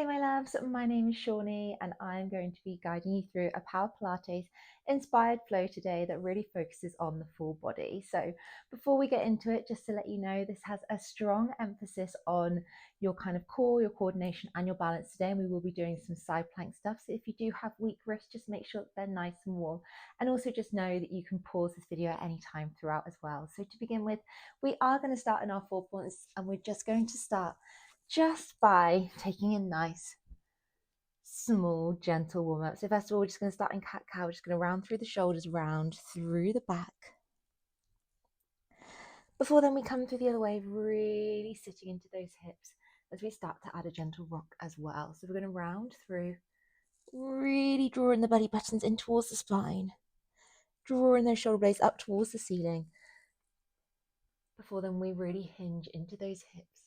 Hey my loves, my name is Shawnee and I'm going to be guiding you through a Power Pilates inspired flow today that really focuses on the full body. So before we get into it, just to let you know, this has a strong emphasis on your kind of core, your coordination and your balance today, and we will be doing some side plank stuff. So if you do have weak wrists, just make sure that they're nice and warm, and also just know that you can pause this video at any time throughout as well. So to begin with, we are going to start in our 4 points, and we're just going to start just by taking a nice, small, gentle warm up. So first of all, we're just going to start in cat cow. We're just going to round through the shoulders, round through the back. Before then, we come through the other way, really sitting into those hips as we start to add a gentle rock as well. So we're going to round through, really drawing the belly buttons in towards the spine, drawing those shoulder blades up towards the ceiling. Before then, we really hinge into those hips,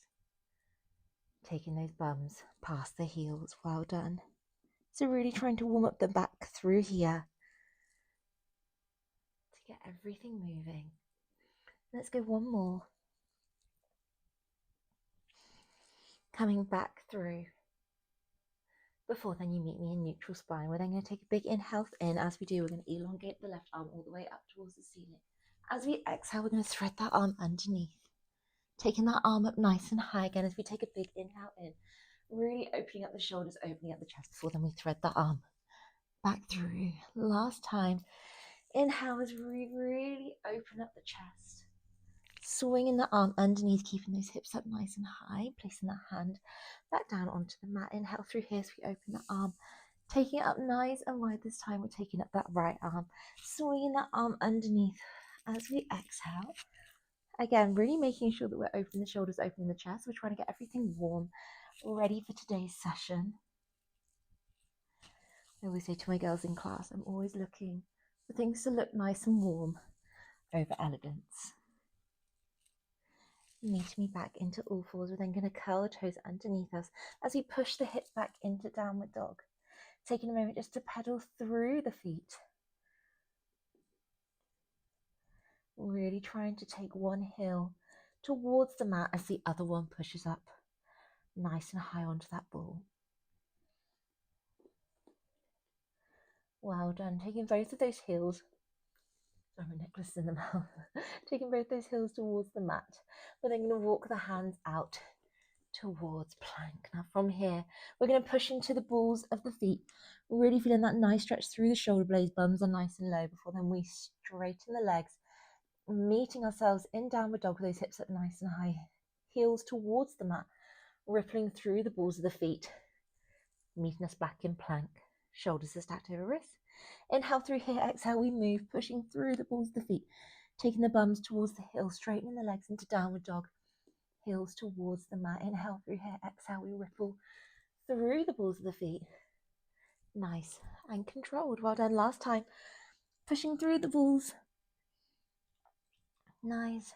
taking those bums past the heels. Well done. So really trying to warm up the back through here to get everything moving. Let's go one more. Coming back through. Before then, you meet me in neutral spine. We're then going to take a big inhale in. As we do, we're going to elongate the left arm all the way up towards the ceiling. As we exhale, we're going to thread that arm underneath, taking that arm up nice and high again as we take a big inhale in, really opening up the shoulders, opening up the chest. Before then, we thread that arm back through. Last time. Inhale as we really open up the chest, swinging the arm underneath, keeping those hips up nice and high, placing that hand back down onto the mat. Inhale through here as we open the arm, taking it up nice and wide. This time we're taking up that right arm, swinging that arm underneath as we exhale. Again, really making sure that we're opening the shoulders, opening the chest. We're trying to get everything warm, ready for today's session. I always say to my girls in class, I'm always looking for things to look nice and warm over elegance. Meet me back into all fours. We're then going to curl the toes underneath us as we push the hips back into downward dog. Taking a moment just to pedal through the feet. Really trying to take one heel towards the mat as the other one pushes up nice and high onto that ball. Well done. Taking both of those heels. Sorry, my necklace is in the mouth. Taking both those heels towards the mat. We're then going to walk the hands out towards plank. Now from here, we're going to push into the balls of the feet, really feeling that nice stretch through the shoulder blades. Bums are nice and low. Before then, we straighten the legs, meeting ourselves in downward dog with those hips up nice and high, heels towards the mat, rippling through the balls of the feet, meeting us back in plank. Shoulders are stacked over wrists. Inhale through here, exhale, we move, pushing through the balls of the feet, taking the bums towards the heels, straightening the legs into downward dog, heels towards the mat. Inhale through here, exhale, we ripple through the balls of the feet. Nice and controlled. Well done. Last time. Pushing through the balls. Nice.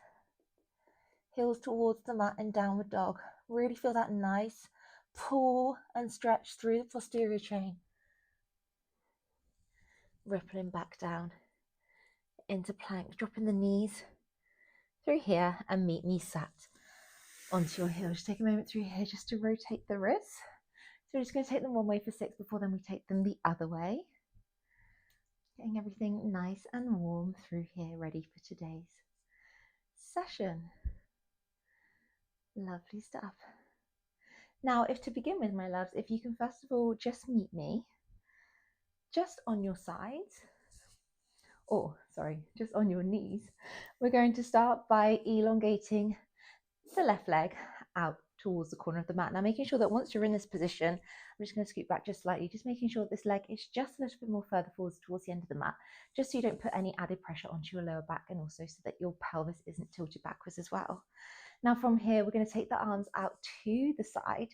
Heels towards the mat in downward dog. Really feel that nice pull and stretch through the posterior chain. Rippling back down into plank. Dropping the knees through here and meet me sat onto your heels. Just take a moment through here just to rotate the wrists. So we're just going to take them one way for 6 before then we take them the other way. Getting everything nice and warm through here, ready for today's session. Lovely stuff. Now, if to begin with, my loves, if you can first of all just meet me just on your sides, or sorry, just on your knees. We're going to start by elongating the left leg out towards the corner of the mat. Now, making sure that once you're in this position, I'm just going to scoot back just slightly, just making sure that this leg is just a little bit more further forwards towards the end of the mat, just so you don't put any added pressure onto your lower back, and also so that your pelvis isn't tilted backwards as well. Now from here, we're going to take the arms out to the side.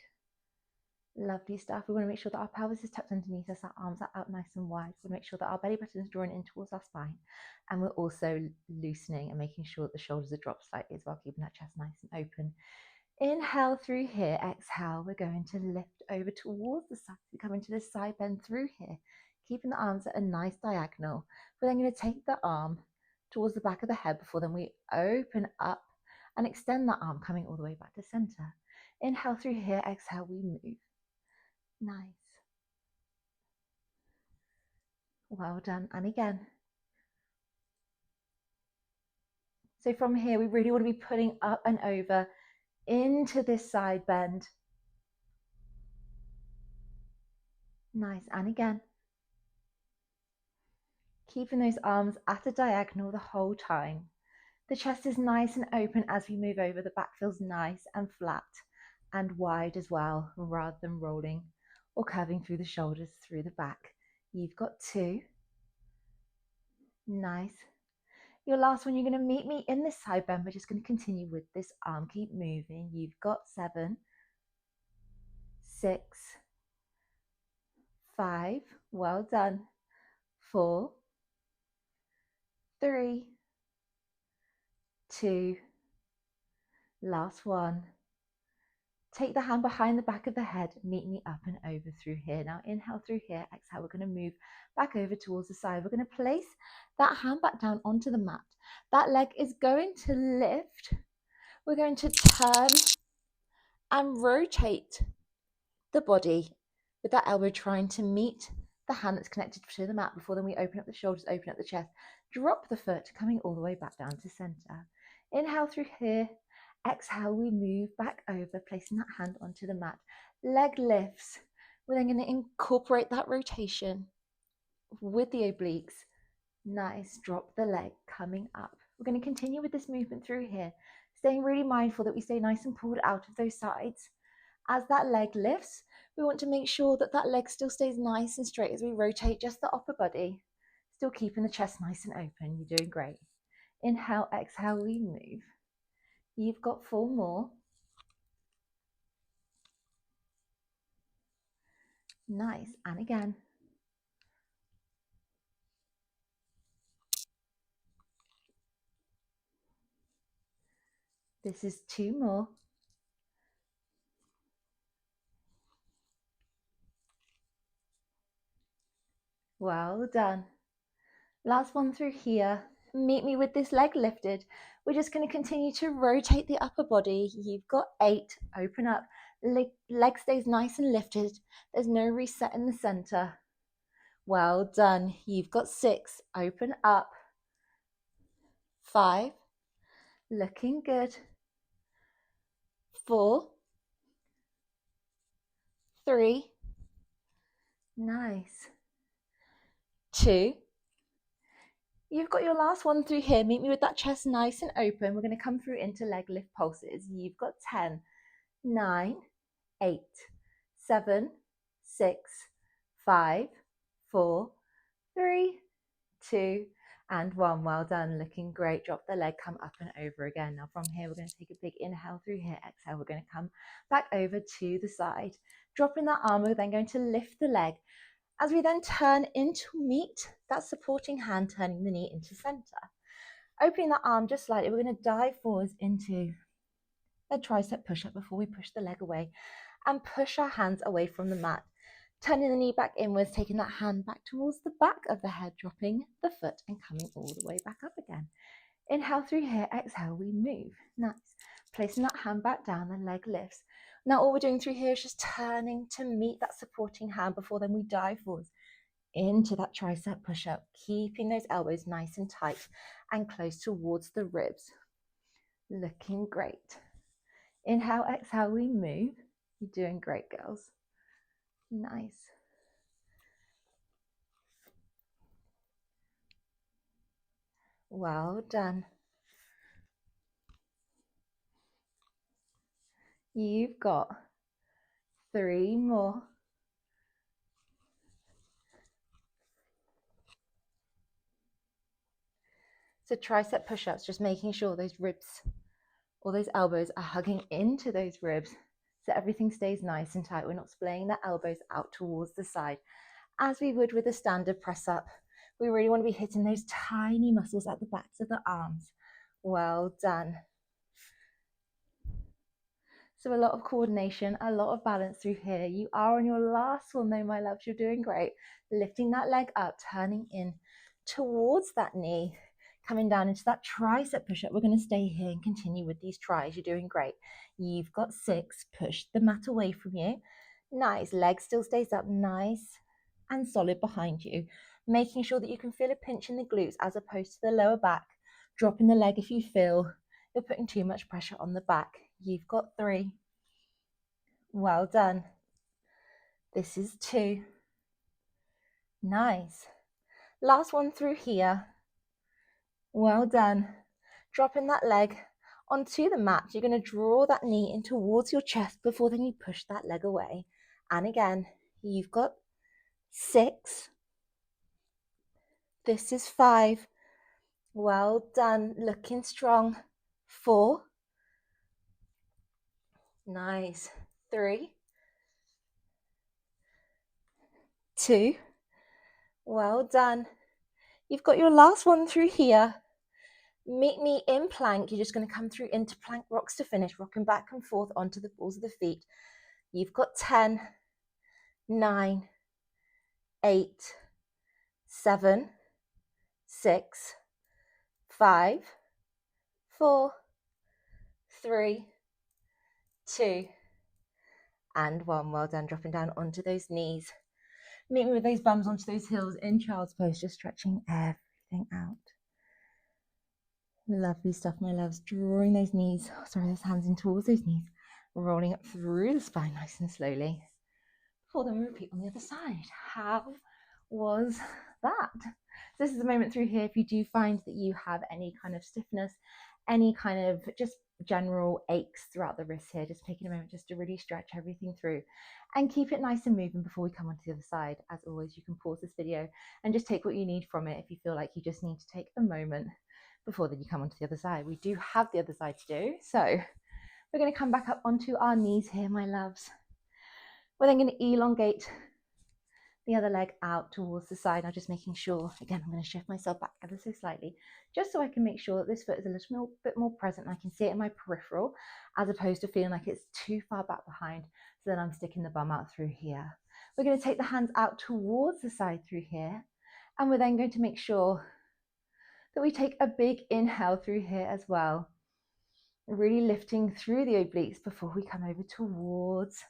Lovely stuff. We want to make sure that our pelvis is tucked underneath us, our arms are out nice and wide. We want to make sure that our belly button is drawn in towards our spine, and we're also loosening and making sure that the shoulders are dropped slightly as well, keeping that chest nice and open. Inhale through here, exhale, we're going to lift over towards the side. We come into this side bend through here, keeping the arms at a nice diagonal. We're then going to take the arm towards the back of the head before then we open up and extend that arm, coming all the way back to center. Inhale through here, exhale, we move. Nice. Well done. And again. So from here, we really want to be putting up and over into this side bend. Nice. And again. Keeping those arms at a diagonal the whole time. The chest is nice and open as we move over. The back feels nice and flat and wide as well, rather than rolling or curving through the shoulders, through the back. You've got 2. Nice. Your last one, you're going to meet me in this side bend. We're just going to continue with this arm. Keep moving. You've got 7, 6, 5. Well done. 4, 3, 2. Last one. Take the hand behind the back of the head, meet me up and over through here. Now inhale through here, exhale, we're going to move back over towards the side. We're going to place that hand back down onto the mat. That leg is going to lift. We're going to turn and rotate the body with that elbow trying to meet the hand that's connected to the mat. Before then we open up the shoulders, open up the chest, drop the foot, coming all the way back down to center. Inhale through here. Exhale, we move back over, placing that hand onto the mat. Leg lifts. We're then going to incorporate that rotation with the obliques. Nice. Drop the leg, coming up. We're going to continue with this movement through here, staying really mindful that we stay nice and pulled out of those sides. As that leg lifts, we want to make sure that that leg still stays nice and straight as we rotate just the upper body, still keeping the chest nice and open. You're doing great. Inhale, exhale, we move. You've got 4 more. Nice. And again. This is 2 more. Well done. Last one through here. Meet me with this leg lifted. We're just going to continue to rotate the upper body. You've got 8. Open up. Leg stays nice and lifted. There's no reset in the center. Well done. You've got 6. Open up. 5. Looking good. 4. 3. Nice. 2. You've got your last one through here. Meet me with that chest nice and open. We're going to come through into leg lift pulses. You've got 10, 9, 8, 7, 6, 5, 4, 3, 2, and 1. Well done. Looking great. Drop the leg, come up and over again. Now from here, we're going to take a big inhale through here. Exhale, we're going to come back over to the side. Dropping that arm, we're then going to lift the leg. As we then turn into meet that supporting hand, turning the knee into center. Opening that arm just slightly, we're going to dive forwards into a tricep push-up before we push the leg away and push our hands away from the mat. Turning the knee back inwards, taking that hand back towards the back of the head, dropping the foot and coming all the way back up again. Inhale through here, exhale, we move. Nice. Placing that hand back down, the leg lifts. Now all we're doing through here is just turning to meet that supporting hand before then we dive forwards into that tricep push-up, keeping those elbows nice and tight and close towards the ribs. Looking great. Inhale, exhale, we move. You're doing great, girls. Nice. Well done. You've got 3 more. So tricep push-ups, just making sure those ribs or those elbows are hugging into those ribs so everything stays nice and tight. We're not splaying the elbows out towards the side as we would with a standard press up. We really want to be hitting those tiny muscles at the backs of the arms. Well done. So a lot of coordination, a lot of balance through here. You are on your last one though, my loves. You're doing great. Lifting that leg up, turning in towards that knee, coming down into that tricep push-up. We're going to stay here and continue with these tries. You're doing great. You've got 6. Push the mat away from you. Nice, leg still stays up nice and solid behind you, making sure that you can feel a pinch in the glutes as opposed to the lower back. Dropping the leg if you feel you're putting too much pressure on the back. You've got 3. Well done. This is 2. Nice. Last one through here. Well done. Dropping that leg onto the mat. You're going to draw that knee in towards your chest before then you push that leg away. And again, you've got 6. This is 5. Well done. Looking strong. 4. Nice. 3. 2. Well done. You've got your last one through here. Meet me in plank. You're just going to come through into plank rocks to finish, rocking back and forth onto the balls of the feet. You've got 10, 9, 8, 7, 6, 5, 4, 3, 2, and 1. Well done. Dropping down onto those knees. Meet me with those bums onto those heels in child's pose, just stretching everything out. Lovely stuff, my loves. Drawing those knees, those hands in towards those knees, rolling up through the spine nice and slowly. Before then we repeat on the other side. How was that? So this is a moment through here. If you do find that you have any kind of stiffness, any kind of just general aches throughout the wrists here, just taking a moment just to really stretch everything through and keep it nice and moving before we come onto the other side. As always, you can pause this video and just take what you need from it if you feel like you just need to take a moment before then you come onto the other side. We do have the other side to do, so we're going to come back up onto our knees here, my loves. We're then going to elongate the other leg out towards the side. Now just making sure, again, I'm going to shift myself back ever so slightly, just so I can make sure that this foot is a little bit more present and I can see it in my peripheral, as opposed to feeling like it's too far back behind, so then I'm sticking the bum out through here. We're going to take the hands out towards the side through here, and we're then going to make sure that we take a big inhale through here as well, really lifting through the obliques before we come over towards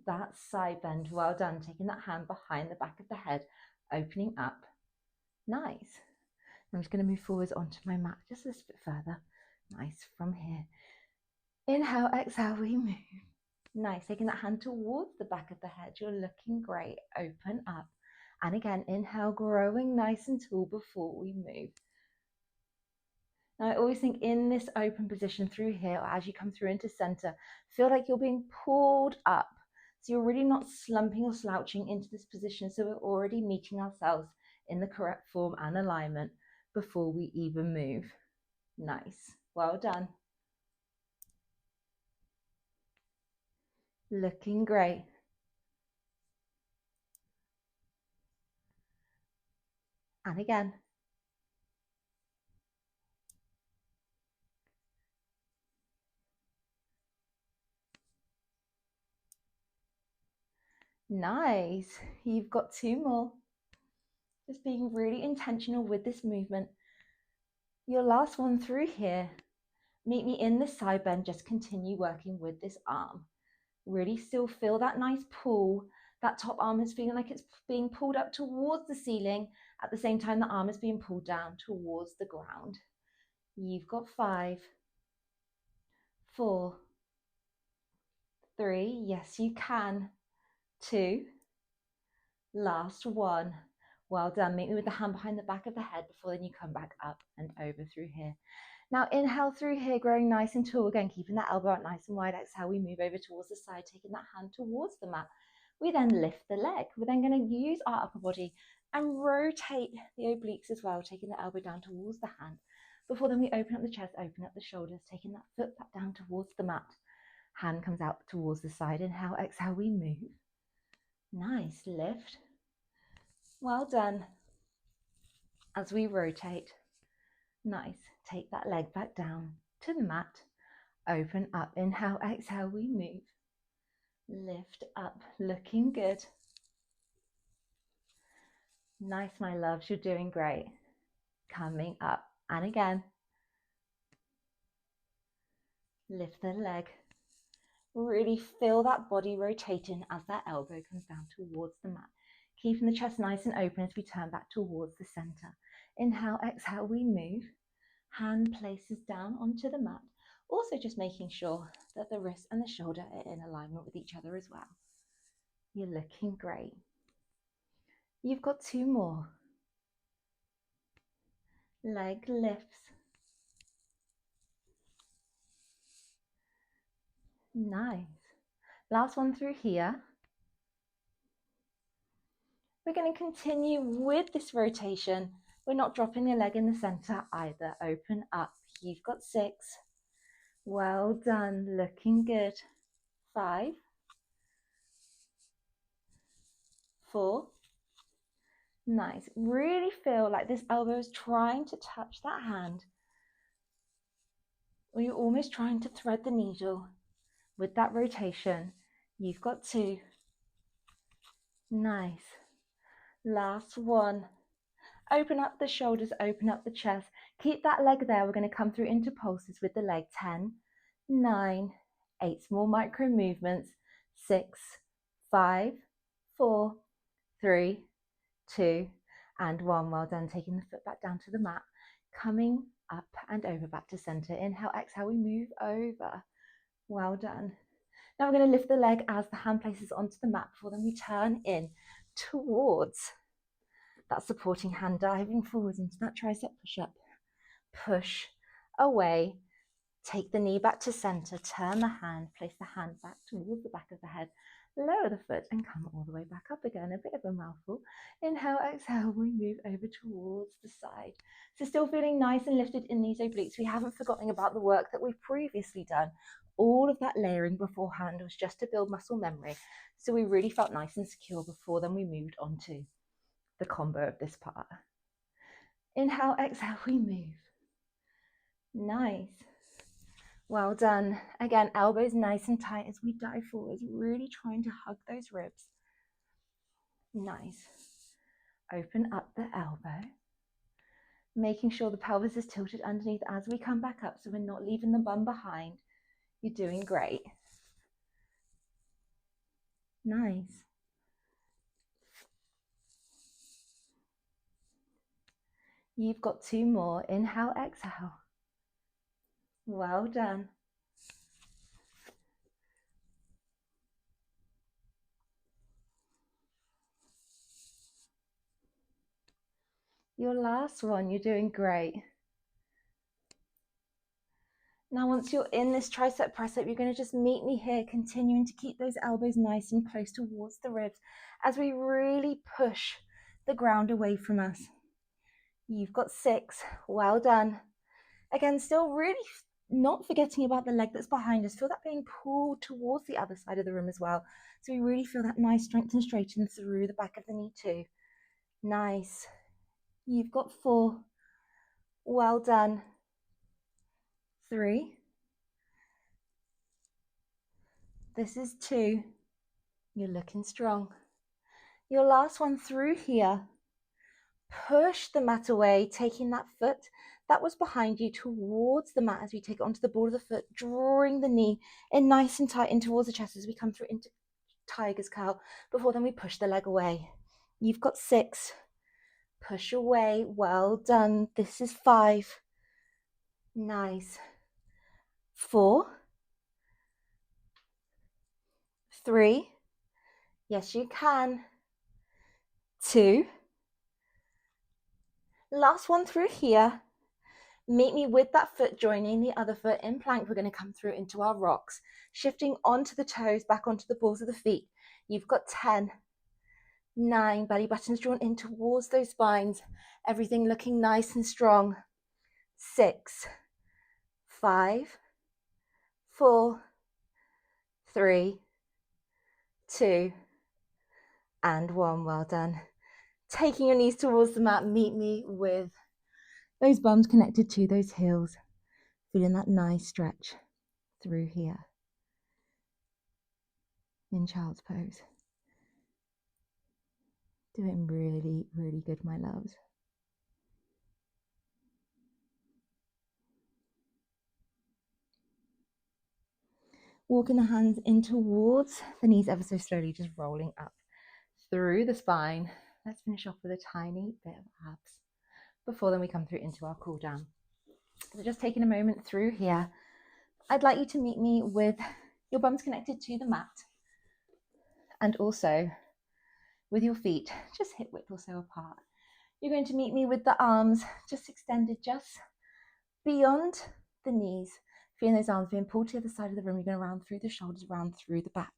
that side bend. Well done. Taking that hand behind the back of the head, opening up. Nice. I'm just going to move forwards onto my mat just a little bit further. Nice. From here, inhale, exhale, we move. Nice. Taking that hand towards the back of the head. You're looking great. Open up. And again, inhale, growing nice and tall before we move. Now, I always think in this open position through here, or as you come through into center, feel like you're being pulled up. So you're really not slumping or slouching into this position. So we're already meeting ourselves in the correct form and alignment before we even move. Nice. Well done. Looking great. And again. Nice. You've got 2 more. Just being really intentional with this movement. Your last one through here. Meet me in this side bend. Just continue working with this arm. Really still feel that nice pull. That top arm is feeling like it's being pulled up towards the ceiling. At the same time, the arm is being pulled down towards the ground. You've got 5, 4, 3. Yes, you can. 2. Last 1. Well done. Meet me with the hand behind the back of the head before then you come back up and over through here. Now inhale through here, growing nice and tall. Again, keeping that elbow out nice and wide. Exhale, we move over towards the side, taking that hand towards the mat. We then lift the leg. We're then going to use our upper body and rotate the obliques as well, taking the elbow down towards the hand. Before then we open up the chest, open up the shoulders, taking that foot back down towards the mat. Hand comes out towards the side. Inhale, exhale, we move. Nice, lift. Well done. As we rotate, nice. Take that leg back down to the mat. Open up. Inhale, exhale, we move. Lift up. Looking good. Nice, my loves. You're doing great. Coming up. And again. Lift the leg. Really feel that body rotating as that elbow comes down towards the mat. Keeping the chest nice and open as we turn back towards the center. Inhale, exhale, we move. Hand places down onto the mat. Also just making sure that the wrist and the shoulder are in alignment with each other as well. You're looking great. You've got 2 more. Leg lifts. Nice. Last one through here. We're going to continue with this rotation. We're not dropping the leg in the center either. Open up. You've got 6. Well done. Looking good. 5, 4. Nice. Really feel like this elbow is trying to touch that hand, or you're almost trying to thread the needle with that rotation. You've got 2. Nice. Last one. Open up the shoulders, open up the chest. Keep that leg there. We're going to come through into pulses with the leg. 10, 9, 8 small micro movements. 6, 5, 4, 3, 2, and 1. Well done. Taking the foot back down to the mat. Coming up and over back to center. Inhale, exhale, we move over. Well done. Now we're going to lift the leg as the hand places onto the mat before then we turn in towards that supporting hand, diving forwards into that tricep push-up. Push away. Take the knee back to center. Turn the hand. Place the hand back towards the back of the head. Lower the foot and come all the way back up again. A bit of a mouthful. Inhale, exhale. We move over towards the side. So still feeling nice and lifted in these obliques. We haven't forgotten about the work that we've previously done. All of that layering beforehand was just to build muscle memory. So we really felt nice and secure before then we moved on to the combo of this part. Inhale, exhale, we move. Nice. Well done. Again, elbows nice and tight as we dive forwards, really trying to hug those ribs. Nice. Open up the elbow. Making sure the pelvis is tilted underneath as we come back up so we're not leaving the bum behind. You're doing great. Nice. You've got 2 more. Inhale, exhale. Well done. Your last one, you're doing great. Now, once you're in this tricep press up, you're going to just meet me here, continuing to keep those elbows nice and close towards the ribs as we really push the ground away from us. You've got 6. Well done. Again, still really not forgetting about the leg that's behind us. Feel that being pulled towards the other side of the room as well. So we really feel that nice strength and straighten through the back of the knee too. Nice. You've got 4. Well done. 3. This is 2. You're looking strong. Your last one through here. Push the mat away, taking that foot that was behind you towards the mat as we take it onto the ball of the foot, drawing the knee in nice and tight in towards the chest as we come through into tiger's curl. Before then we push the leg away. You've got 6. Push away. Well done. This is 5. Nice. 4. 3. Yes, you can. 2. Last one through here. Meet me with that foot joining the other foot in plank. We're going to come through into our rocks, shifting onto the toes, back onto the balls of the feet. You've got 10, 9, belly buttons drawn in towards those spines. Everything looking nice and strong. 6, 5, 4, 3, 2, and 1. Well done. Taking your knees towards the mat, meet me with those bums connected to those heels. Feeling that nice stretch through here in child's pose. Doing really, really good, my loves. Walking the hands in towards the knees ever so slowly, just rolling up through the spine. Let's finish off with a tiny bit of abs before then we come through into our cool down. So just taking a moment through here, I'd like you to meet me with your bums connected to the mat and also with your feet just hip width or so apart. You're going to meet me with the arms just extended just beyond the knees. Feeling those arms being pulled to the other side of the room. You're going to round through the shoulders, round through the back.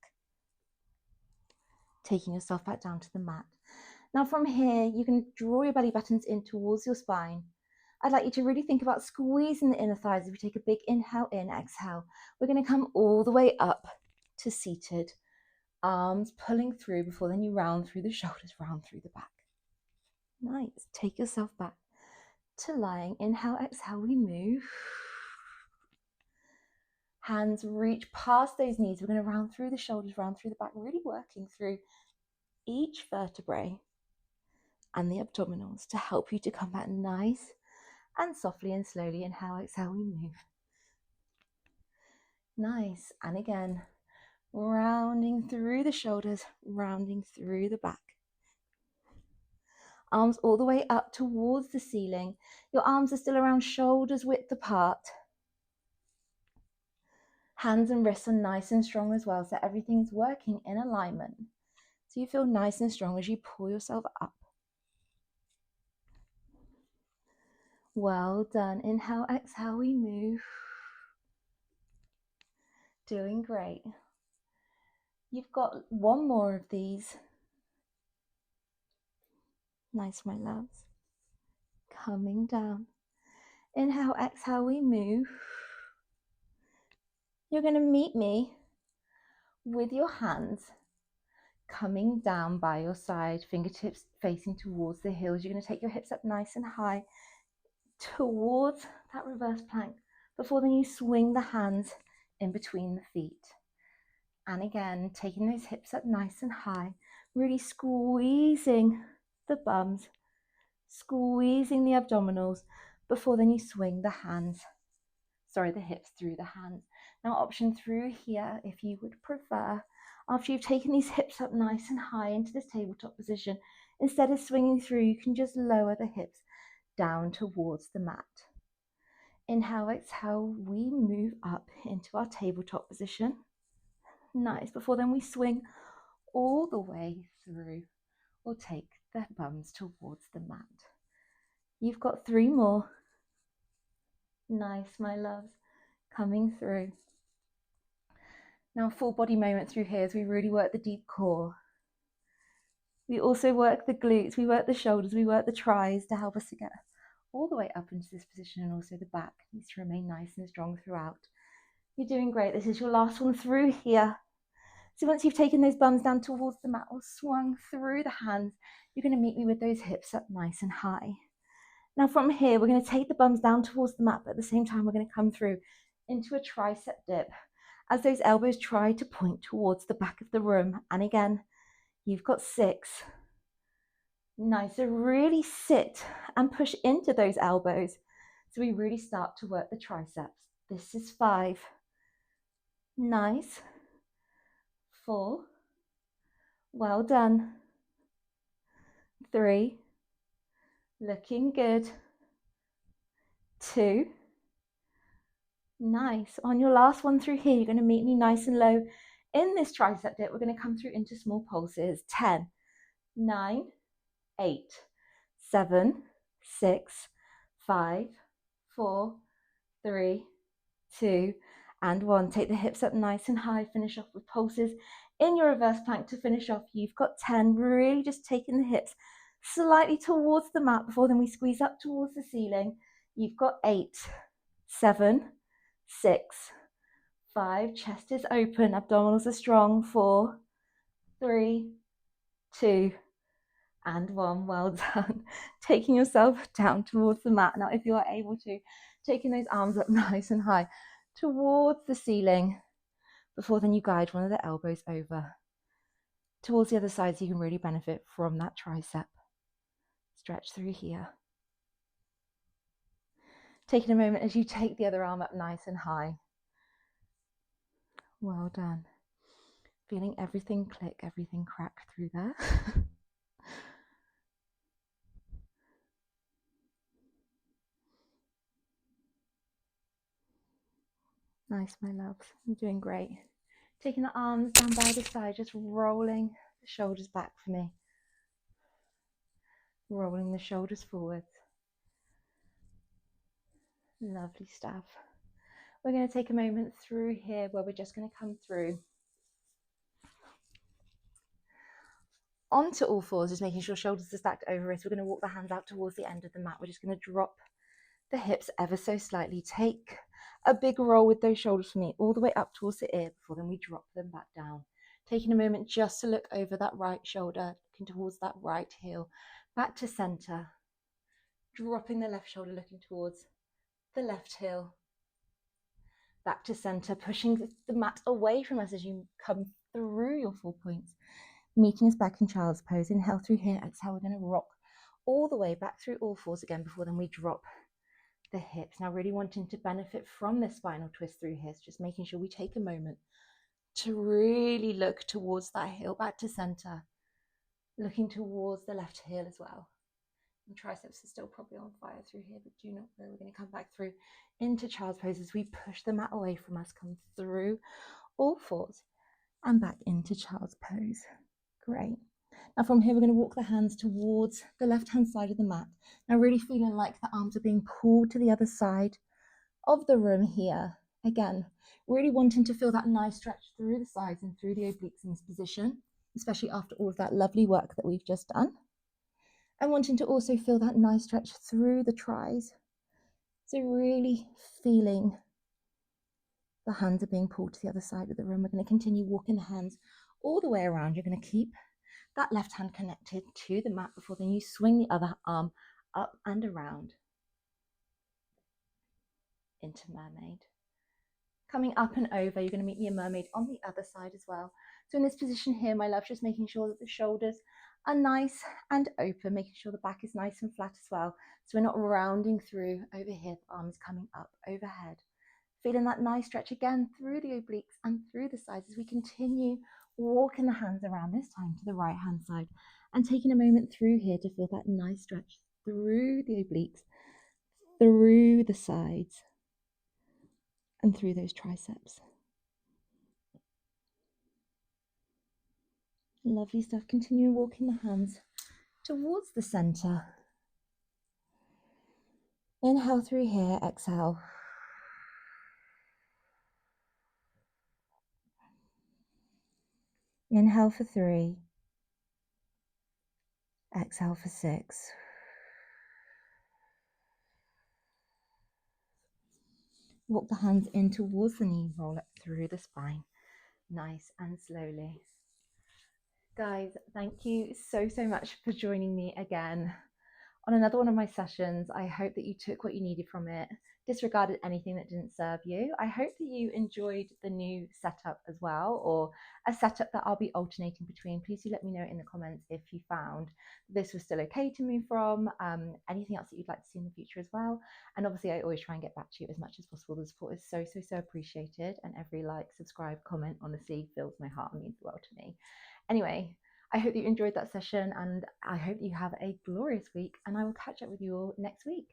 Taking yourself back down to the mat. Now from here, you can draw your belly buttons in towards your spine. I'd like you to really think about squeezing the inner thighs. If we take a big inhale in, exhale, we're going to come all the way up to seated. Arms pulling through before then you round through the shoulders, round through the back. Nice. Take yourself back to lying. Inhale, exhale, we move. Hands reach past those knees. We're going to round through the shoulders, round through the back, really working through each vertebrae and the abdominals to help you to come back nice and softly and slowly. Inhale, exhale, we move. Nice. And again, rounding through the shoulders, rounding through the back. Arms all the way up towards the ceiling. Your arms are still around shoulders width apart. Hands and wrists are nice and strong as well, so everything's working in alignment. So you feel nice and strong as you pull yourself up. Well done. Inhale, exhale, we move. Doing great. You've got one more of these. Nice, my loves. Coming down. Inhale, exhale, we move. You're going to meet me with your hands coming down by your side, fingertips facing towards the heels. You're going to take your hips up nice and high towards that reverse plank before then you swing the hands in between the feet. And again, taking those hips up nice and high, really squeezing the bums, squeezing the abdominals before then you swing the hips through the hands. Now option through here if you would prefer. After you've taken these hips up nice and high into this tabletop position, instead of swinging through, you can just lower the hips down towards the mat. Inhale, exhale, we move up into our tabletop position. Nice. Before then we swing all the way through or take the bums towards the mat. You've got 3 more. Nice, my loves. Coming through. Now full body moment through here as we really work the deep core. We also work the glutes, we work the shoulders, we work the tries to help us to get all the way up into this position, and also the back needs to remain nice and strong throughout. You're doing great. This is your last one through here. So once you've taken those bums down towards the mat or swung through the hands, you're going to meet me with those hips up nice and high. Now from here, we're going to take the bums down towards the mat, but at the same time, we're going to come through into a tricep dip as those elbows try to point towards the back of the room. And again, you've got 6. Nice. So really sit and push into those elbows. So we really start to work the triceps. This is 5. Nice. 4. Well done. 3. Looking good. 2. Nice. On your last one through here, you're going to meet me nice and low in this tricep dip. We're going to come through into small pulses. 10, 9, 8, 7, 6, 5, 4, 3, 2, and 1. Take the hips up nice and high. Finish off with pulses in your reverse plank to finish off. You've got 10. Really just taking the hips slightly towards the mat before then we squeeze up towards the ceiling. You've got 8, 7, 6, 5. Chest is open. Abdominals are strong. 4, 3, 2, and 1. Well done. Taking yourself down towards the mat. Now, if you are able to, taking those arms up nice and high towards the ceiling before then you guide one of the elbows over towards the other side so you can really benefit from that tricep. Stretch through here. Taking a moment as you take the other arm up nice and high. Well done. Feeling everything click, everything crack through there. Nice, my loves. You're doing great. Taking the arms down by the side, just rolling the shoulders back for me. Rolling the shoulders forward. Lovely stuff. We're going to take a moment through here where we're just going to come through onto all fours, just making sure shoulders are stacked over us. We're going to walk the hands out towards the end of the mat. We're just going to drop the hips ever so slightly. Take a big roll with those shoulders for me, all the way up towards the ear before then we drop them back down. Taking a moment just to look over that right shoulder, looking towards that right heel, back to center. Dropping the left shoulder, looking towards the left heel, back to center, pushing the mat away from us as you come through your 4 points. Meeting us back in child's pose. Inhale through here, exhale. We're going to rock all the way back through all fours again before then we drop the hips. Now really wanting to benefit from this spinal twist through here, so just making sure we take a moment to really look towards that heel, back to center, looking towards the left heel as well. And triceps are still probably on fire through here, but do not worry, we're going to come back through into child's pose as we push the mat away from us, come through all fours and back into child's pose. Great. Now from here, we're going to walk the hands towards the left-hand side of the mat. Now really feeling like the arms are being pulled to the other side of the room here. Again, really wanting to feel that nice stretch through the sides and through the obliques in this position, especially after all of that lovely work that we've just done. And wanting to also feel that nice stretch through the tris. So really feeling the hands are being pulled to the other side of the room. We're going to continue walking the hands all the way around. You're going to keep that left hand connected to the mat before then you swing the other arm up and around into mermaid. Coming up and over, you're going to meet me a mermaid on the other side as well. So in this position here, my love, just making sure that the shoulders are nice and open, making sure the back is nice and flat as well. So we're not rounding through over here, the arms coming up overhead. Feeling that nice stretch again through the obliques and through the sides as we continue walking the hands around, this time to the right hand side, and taking a moment through here to feel that nice stretch through the obliques, through the sides, and through those triceps. Lovely stuff. Continue walking the hands towards the center. Inhale through here, exhale. Inhale for 3. Exhale for 6. Walk the hands in towards the knee, roll up through the spine, nice and slowly. Guys, thank you so much for joining me again on another one of my sessions. I hope that you took what you needed from it, disregarded anything that didn't serve you. I hope that you enjoyed the new setup as well, or a setup that I'll be alternating between. Please do let me know in the comments if you found this was still okay to move from, anything else that you'd like to see in the future as well. And obviously I always try and get back to you as much as possible. The support is so appreciated, and every like, subscribe, comment honestly fills my heart and means the world to me. Anyway, I hope that you enjoyed that session, and I hope you have a glorious week, and I will catch up with you all next week.